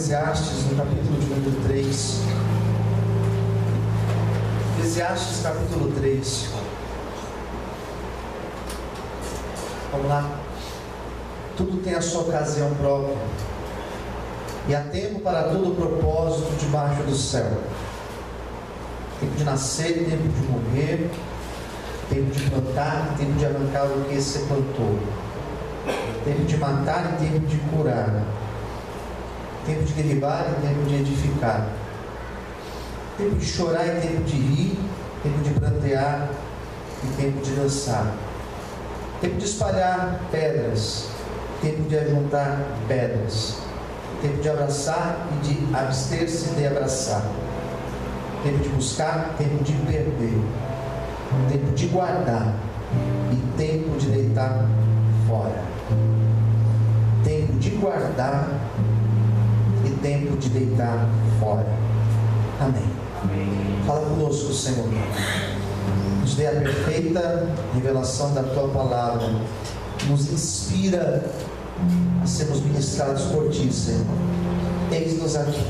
Eclesiastes, no capítulo de número 3. Eclesiastes, capítulo 3. Vamos lá. Tudo tem a sua ocasião própria, e há tempo para todo propósito debaixo do céu. Tempo de nascer, tempo de morrer, tempo de plantar, tempo de arrancar o que se plantou, tempo de matar e tempo de curar, tempo de derribar e tempo de edificar, tempo de chorar e tempo de rir, tempo de prantear e tempo de dançar, tempo de espalhar pedras, tempo de ajuntar pedras, tempo de abraçar e de abster-se de abraçar, tempo de buscar, tempo de perder, tempo de guardar e tempo de deitar fora. Tempo de guardar e tempo de deitar fora. Amém. Amém. Fala conosco, Senhor. Nos dê a perfeita revelação da Tua Palavra. Nos inspira a sermos ministrados por Ti, Senhor. Eis-nos aqui,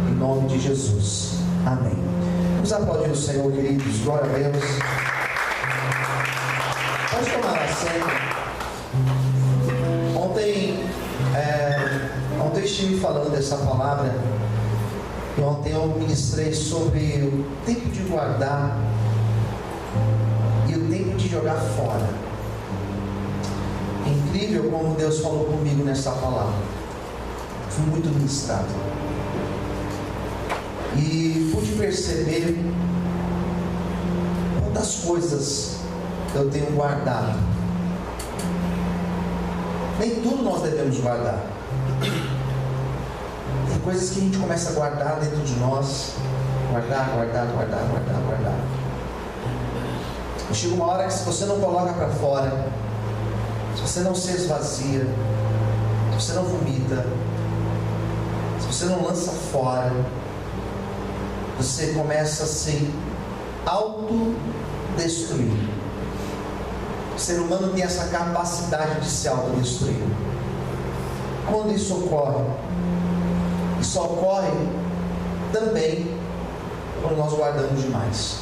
em nome de Jesus. Amém. Vamos aplaudir o Senhor, queridos. Glória a Deus. Pode tomar assento. Ontem eu estive falando dessa palavra. E ontem eu ministrei sobre o tempo de guardar e o tempo de jogar fora. É incrível como Deus falou comigo nessa palavra. Fui muito ministrado. E pude perceber quantas coisas eu tenho guardado. Nem tudo nós devemos guardar. Tem coisas que a gente começa a guardar dentro de nós. Guardar. E chega uma hora que, se você não coloca para fora, se você não se esvazia, se você não vomita, se você não lança fora, você começa a se autodestruir. O ser humano tem essa capacidade de se autodestruir. Quando isso ocorre, isso ocorre também quando nós guardamos demais.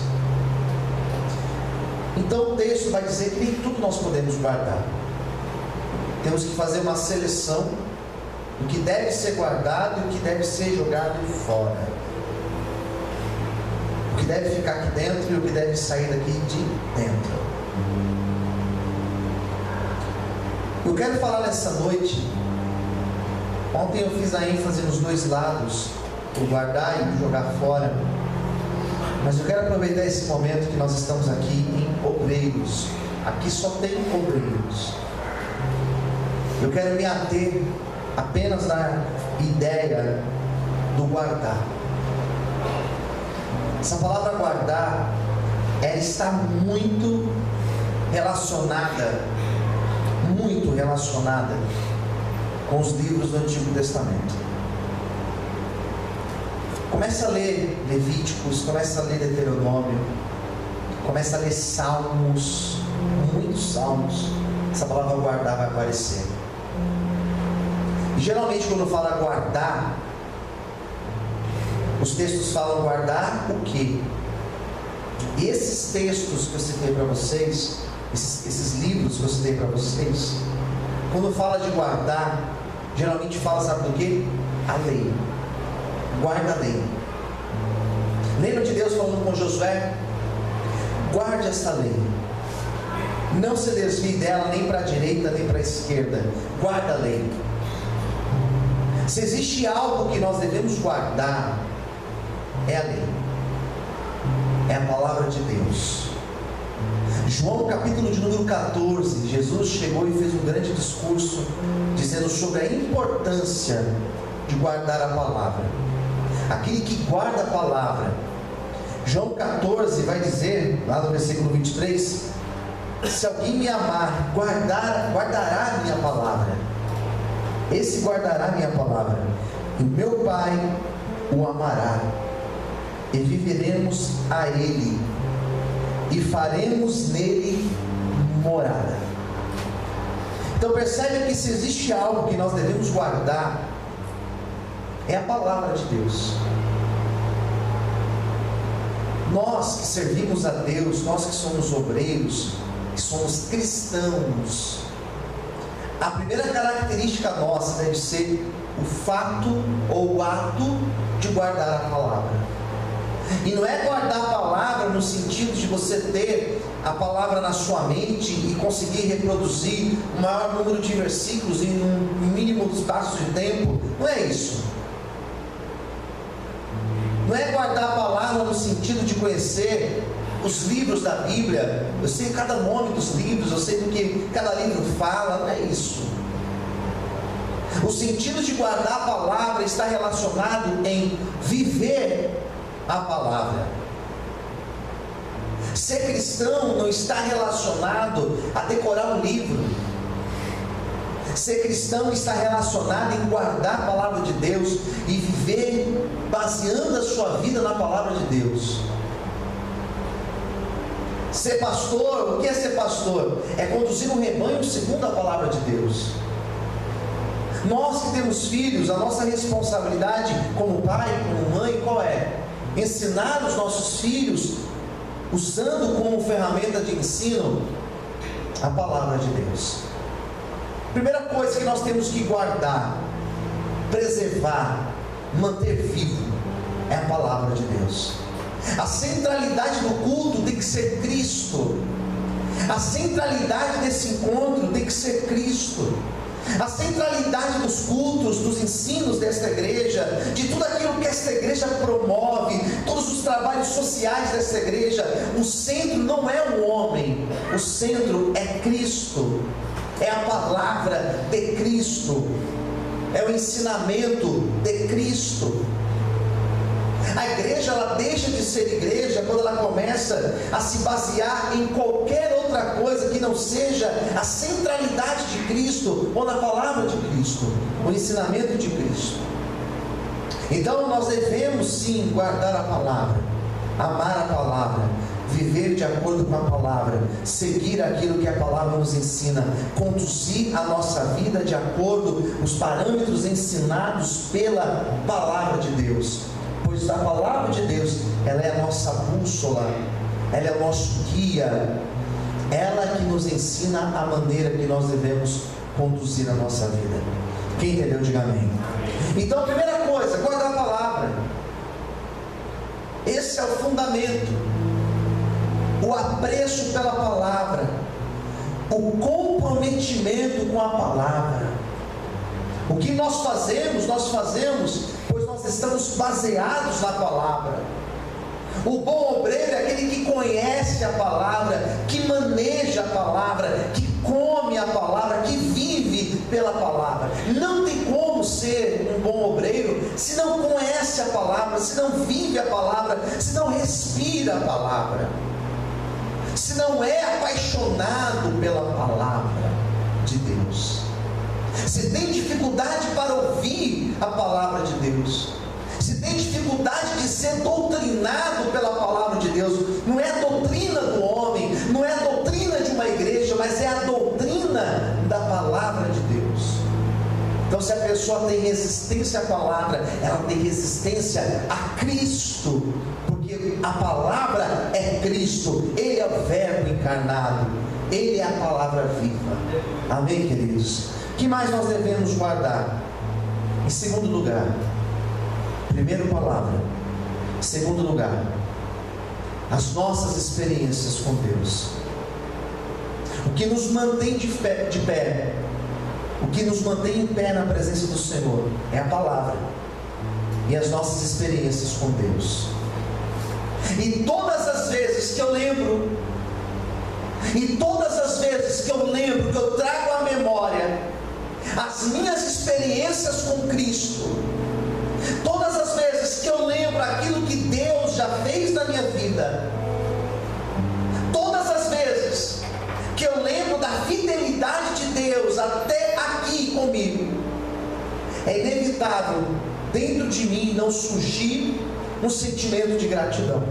Então o texto vai dizer que nem tudo nós podemos guardar. Temos que fazer uma seleção do que deve ser guardado e o que deve ser jogado fora. O que deve ficar aqui dentro e o que deve sair daqui de dentro. Eu quero falar nessa noite. Ontem eu fiz a ênfase nos dois lados, o guardar e o jogar fora. Mas eu quero aproveitar esse momento que nós estamos aqui em obreiros. Aqui só tem obreiros. Eu quero me ater apenas na ideia do guardar. Essa palavra guardar, ela está muito relacionada com os livros do Antigo Testamento. Começa a ler Levíticos, começa a ler Deuteronômio, começa a ler Salmos, muitos Salmos. Essa palavra guardar vai aparecer. E geralmente quando fala guardar, os textos falam guardar o quê? Esses textos que eu citei para vocês, esses livros que eu citei para vocês, quando fala de guardar, geralmente fala, sabe do quê? A lei. Guarda a lei. Lembra de Deus falando com Josué? Guarde esta lei. Não se desvie dela nem para a direita nem para a esquerda. Guarda a lei. Se existe algo que nós devemos guardar, é a lei. É a palavra de Deus. João capítulo de número 14, Jesus chegou e fez um grande discurso dizendo sobre a importância de guardar a palavra. Aquele que guarda a palavra. João 14 vai dizer, lá no versículo 23, se alguém me amar, guardará a minha palavra. Esse guardará a minha palavra, e meu Pai o amará, e viveremos a Ele, e faremos nele morada. Então percebe que se existe algo que nós devemos guardar, é a palavra de Deus. Nós que servimos a Deus, nós que somos obreiros, que somos cristãos, a primeira característica nossa deve ser o fato ou o ato de guardar a palavra. E não é guardar a palavra no sentido de você ter a palavra na sua mente e conseguir reproduzir o maior número de versículos em um mínimo espaço de tempo. Não é isso. Não é guardar a palavra no sentido de conhecer os livros da Bíblia. Eu sei cada nome dos livros, eu sei do que cada livro fala. Não é isso. O sentido de guardar a palavra está relacionado em viver a palavra. Ser cristão não está relacionado a decorar um livro. Ser cristão está relacionado em guardar a palavra de Deus e viver baseando a sua vida na palavra de Deus. Ser pastor, o que é ser pastor? É conduzir um rebanho segundo a palavra de Deus. Nós que temos filhos, a nossa responsabilidade como pai, como mãe, qual é? Ensinar os nossos filhos, usando como ferramenta de ensino a palavra de Deus. Primeira coisa que nós temos que guardar, preservar, manter vivo é a palavra de Deus. A centralidade do culto tem que ser Cristo. A centralidade desse encontro tem que ser Cristo. A centralidade dos cultos, dos ensinos desta igreja, de tudo aquilo que esta igreja promove, todos os trabalhos sociais desta igreja, o centro não é o homem, o centro é Cristo, é a palavra de Cristo, é o ensinamento de Cristo. A igreja, ela deixa de ser igreja quando ela começa a se basear em qualquer outra coisa que não seja a centralidade de Cristo ou na palavra de Cristo, o ensinamento de Cristo. Então nós devemos sim guardar a palavra, amar a palavra, viver de acordo com a palavra, seguir aquilo que a palavra nos ensina, conduzir a nossa vida de acordo com os parâmetros ensinados pela palavra de Deus. Pois a palavra de Deus, ela é a nossa bússola, ela é o nosso guia, ela que nos ensina a maneira que nós devemos conduzir a nossa vida. Quem entendeu, diga amém. Então, a primeira coisa, guardar a palavra. Esse é o fundamento, o apreço pela palavra, o comprometimento com a palavra. O que nós fazemos, pois nós estamos baseados na palavra. O bom obreiro é aquele que conhece a palavra, que maneja a palavra, que come a palavra, que vive pela palavra. Não tem como ser um bom obreiro se não conhece a palavra, se não vive a palavra, se não respira a palavra, se não é apaixonado pela palavra de Deus. Se tem dificuldade para ouvir a palavra de Deus, se tem dificuldade de ser doutrinado pela palavra de Deus, não é a doutrina do homem, não é a doutrina de uma igreja, mas é a doutrina da palavra de Deus. Então, se a pessoa tem resistência à palavra, ela tem resistência a Cristo, porque a palavra é Cristo, Ele é o Verbo encarnado, Ele é a palavra viva. Amém, queridos? O que mais nós devemos guardar? Em segundo lugar, primeiro palavra. Segundo lugar, as nossas experiências com Deus. O que nos mantém de pé, o que nos mantém em pé na presença do Senhor é a palavra e as nossas experiências com Deus. E todas as vezes que eu lembro, que eu trago à memória as minhas experiências com Cristo, todas as vezes que eu lembro aquilo que Deus já fez na minha vida, todas as vezes que eu lembro da fidelidade de Deus até aqui comigo, é inevitável dentro de mim não surgir um sentimento de gratidão.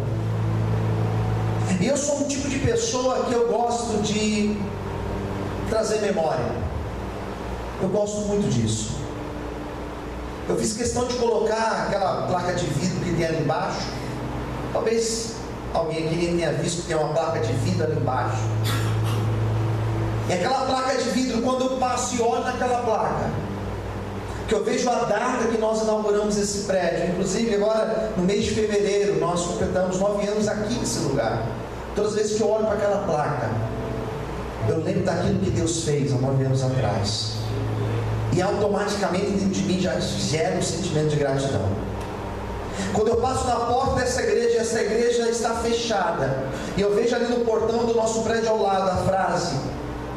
E eu sou um tipo de pessoa que eu gosto de trazer memória. Eu gosto muito disso. Eu fiz questão de colocar aquela placa de vidro que tem ali embaixo. Talvez alguém aqui nem tenha visto que tem uma placa de vidro ali embaixo. E aquela placa de vidro, quando eu passo e olho naquela placa, que eu vejo a data que nós inauguramos esse prédio. Inclusive agora no mês de fevereiro nós completamos 9 anos aqui nesse lugar. Todas as vezes que eu olho para aquela placa, eu lembro daquilo que Deus fez há 9 anos atrás, e automaticamente dentro de mim já gera um sentimento de gratidão. Quando eu passo na porta dessa igreja, essa igreja está fechada, e eu vejo ali no portão do nosso prédio ao lado a frase: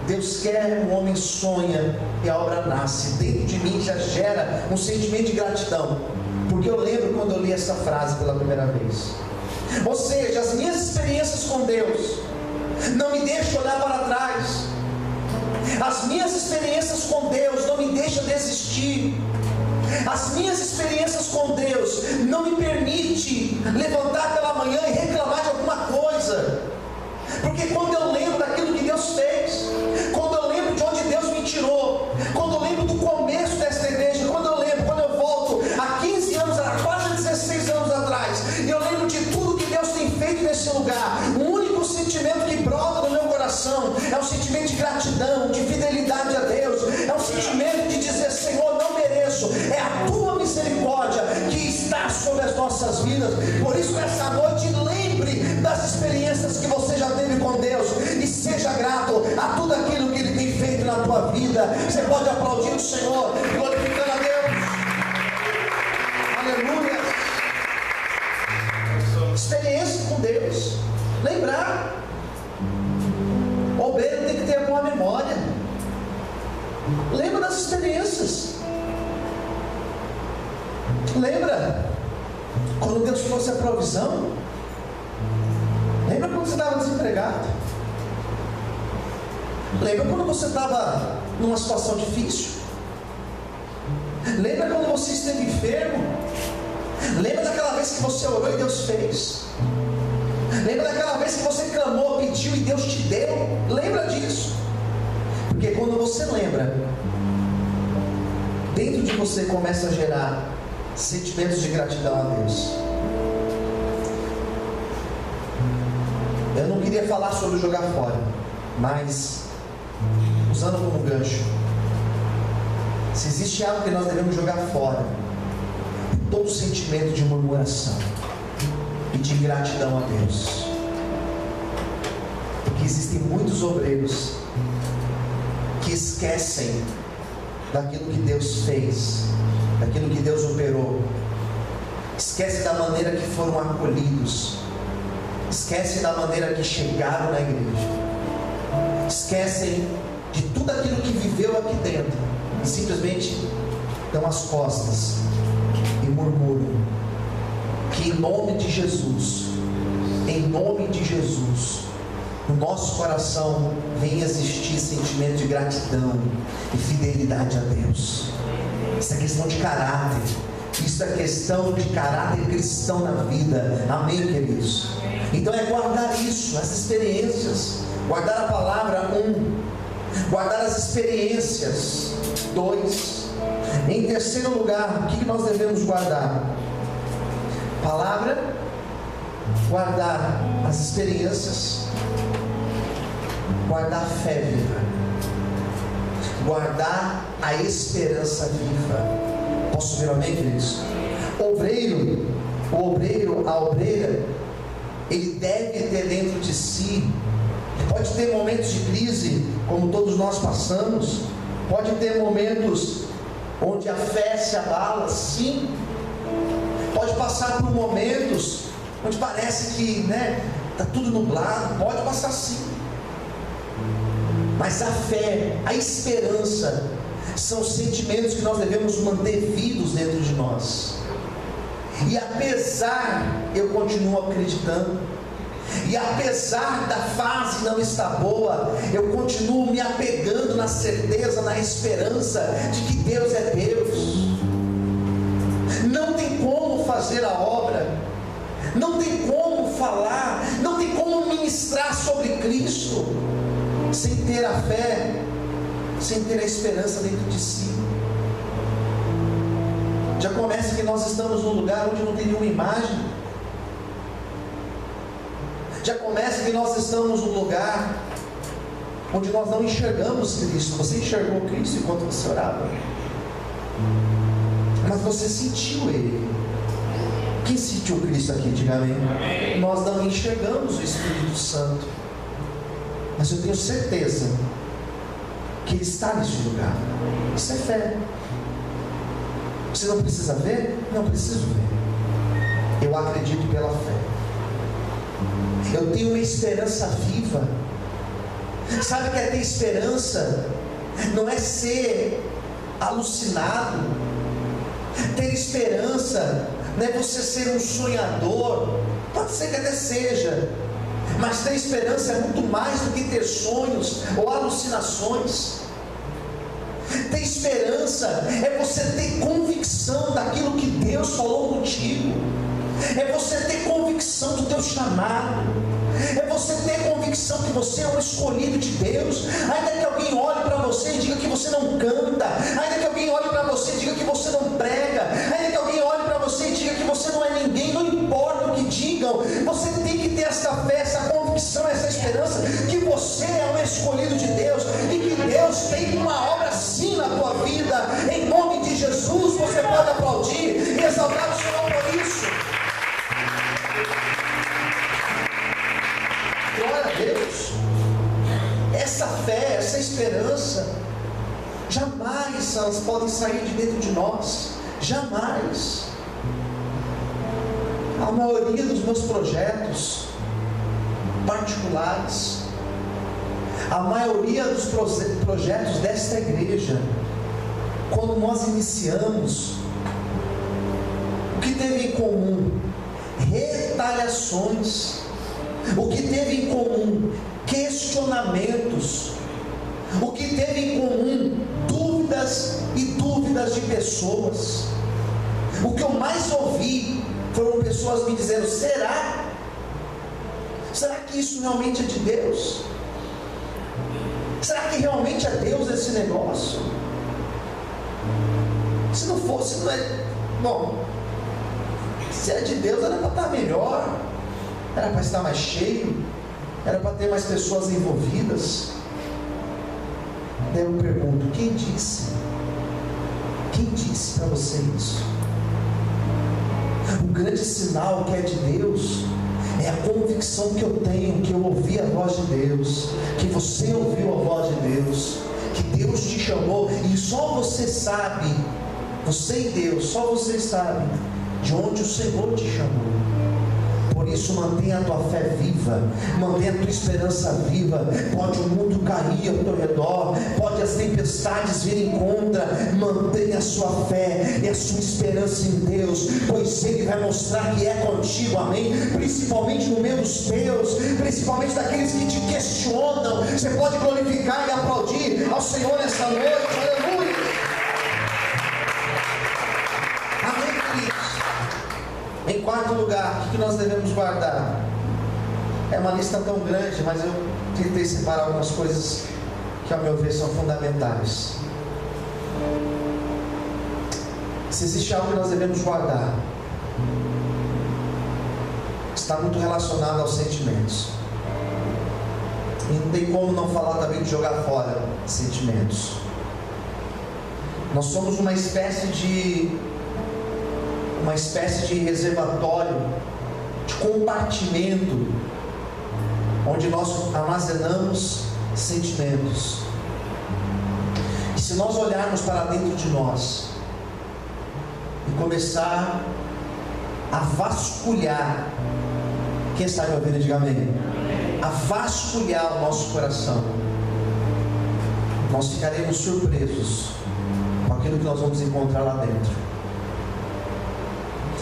Deus quer, um homem sonha e a obra nasce. Dentro de mim já gera um sentimento de gratidão, porque eu lembro quando eu li essa frase pela primeira vez. Ou seja, as minhas experiências com Deus não me deixam olhar para trás. As minhas experiências com Deus não me deixam desistir. As minhas experiências com Deus não me permitem levantar pela manhã e reclamar de alguma coisa. Porque quando eu lembro daquilo que Deus fez, quando eu lembro de onde Deus me tirou, quando eu lembro do começo desta igreja, quando eu volto há 15 anos, há quase 16 anos atrás, e eu lembro de tudo que Deus tem feito nesse lugar, o único sentimento que brota no meu coração é um sentimento de gratidão, de fidelidade a Deus, é um sentimento de dizer: Senhor, não mereço, é a tua misericórdia que está sobre as nossas vidas. Por isso, essa noite, lembre das experiências que você já teve com Deus e seja grato a tudo aquilo que Ele tem feito na tua vida. Você pode aplaudir o Senhor, glorificando a Deus. Aleluia. Experiência com Deus. Lembrar. O obreiro tem que ter boa memória. Lembra das experiências. Lembra quando Deus trouxe a provisão? Lembra quando você estava desempregado? Lembra quando você estava numa situação difícil? Lembra quando você esteve enfermo? Lembra daquela vez que você orou e Deus fez? Lembra daquela vez que você clamou, pediu e Deus te deu? Lembra disso? Porque quando você lembra, dentro de você começa a gerar sentimentos de gratidão a Deus. Eu não queria falar sobre jogar fora, mas usando como gancho, se existe algo que nós devemos jogar fora, todo sentimento de murmuração e de ingratidão a Deus. Porque existem muitos obreiros que esquecem daquilo que Deus fez, daquilo que Deus operou, esquecem da maneira que foram acolhidos, esquecem da maneira que chegaram na igreja, esquecem de tudo aquilo que viveu aqui dentro e simplesmente dão as costas e murmuram. Que em nome de Jesus, no nosso coração venha existir sentimento de gratidão e fidelidade a Deus. Isso é questão de caráter. Isso é questão de caráter cristão na vida. Amém, queridos? Então é guardar isso, as experiências. Guardar a palavra 1. Guardar as experiências 2. Em terceiro lugar, o que nós devemos guardar? Palavra, guardar as experiências, guardar a fé viva, guardar a esperança viva. Posso ver amém, queridos? O obreiro, a obreira, ele deve ter dentro de si, pode ter momentos de crise, como todos nós passamos, pode ter momentos onde a fé se abala, sim, pode passar por momentos onde parece que está tudo nublado, pode passar sim, mas a fé, a esperança, são sentimentos que nós devemos manter vivos dentro de nós. E apesar, eu continuo acreditando, e apesar da fase não estar boa, eu continuo me apegando na certeza, na esperança de que Deus é Deus. Não tem como fazer a obra, não tem como falar, não tem como ministrar sobre Cristo sem ter a fé, sem ter a esperança dentro de si. Já começa que nós estamos num lugar onde não tem nenhuma imagem. Já começa que nós estamos num lugar onde nós não enxergamos Cristo. Você enxergou Cristo enquanto você orava, mas você sentiu Ele. Quem sentiu Cristo aqui? Diga amém. Nós não enxergamos o Espírito Santo, mas eu tenho certeza que Ele está nesse lugar. Isso é fé. Você não precisa ver? Não preciso ver. Eu acredito pela fé. Eu tenho uma esperança viva. Sabe o que é ter esperança? Não é ser alucinado. Ter esperança não é você ser um sonhador. Pode ser que até seja, mas ter esperança é muito mais do que ter sonhos ou alucinações. Ter esperança é você ter convicção daquilo que Deus falou contigo. É você ter convicção do teu chamado. É você ter convicção que você é um escolhido de Deus. Ainda que alguém olhe para você e diga que você não canta, ainda que alguém olhe para você e diga que você não prega, ainda que alguém olhe para você e diga que você não é ninguém, não importa o que digam, você tem que ter essa fé, essa convicção, essa esperança que você é um escolhido de Deus e que Deus tem uma obra sim na tua vida. Em nome de Jesus, você pode aplaudir e exaltar o Senhor por isso. Glória a Deus. Essa fé, essa esperança, jamais elas podem sair de dentro de nós. Jamais. A maioria dos meus projetos particulares, a maioria dos projetos desta igreja, quando nós iniciamos, o que teve em comum? Retaliações. O que teve em comum? Questionamentos. O que teve em comum? Dúvidas e dúvidas de pessoas. O que eu mais ouvi foram pessoas me dizendo: será que isso realmente é de Deus? Será que realmente é Deus esse negócio? Se não fosse, não é. Bom, se é de Deus, era para estar melhor, era para estar mais cheio, era para ter mais pessoas envolvidas. Daí eu pergunto: quem disse? Quem disse para você isso? O grande sinal que é de Deus é a convicção que eu tenho, que eu ouvi a voz de Deus, que você ouviu a voz de Deus, que Deus te chamou, e só você sabe, você e Deus, só você sabe de onde o Senhor te chamou. Por isso, mantenha a tua fé viva, mantenha a tua esperança viva. Pode o mundo cair ao teu redor, pode as tempestades virem contra, mantenha a sua fé e a sua esperança em Deus, pois Ele vai mostrar que é contigo, amém? Principalmente no meio dos teus, principalmente daqueles que te questionam. Você pode glorificar e aplaudir ao Senhor nesta noite, aleluia. Amém, queridos? Em quarto lugar, o que nós devemos guardar? É uma lista tão grande, mas eu tentei separar algumas coisas que, ao meu ver, são fundamentais. Se existe algo que nós devemos guardar, está muito relacionado aos sentimentos. E não tem como não falar também de jogar fora sentimentos. Nós somos uma espécie de reservatório, de compartimento, onde nós armazenamos sentimentos. E se nós olharmos para dentro de nós e começar a vasculhar, quem está me ouvindo, diga amém, a vasculhar o nosso coração, nós ficaremos surpresos com aquilo que nós vamos encontrar lá dentro.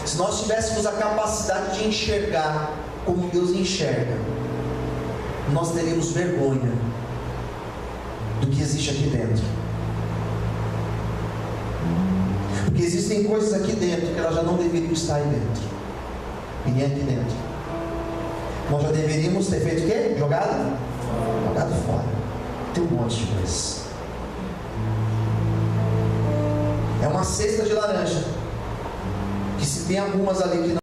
Se nós tivéssemos a capacidade de enxergar como Deus enxerga, nós teríamos vergonha do que existe aqui dentro. Porque existem coisas aqui dentro que elas já não deveriam estar aí dentro, e nem aqui dentro. Nós já deveríamos ter feito o quê? Jogado fora. Tem um monte de coisas. É uma cesta de laranja. que se tem algumas ali que não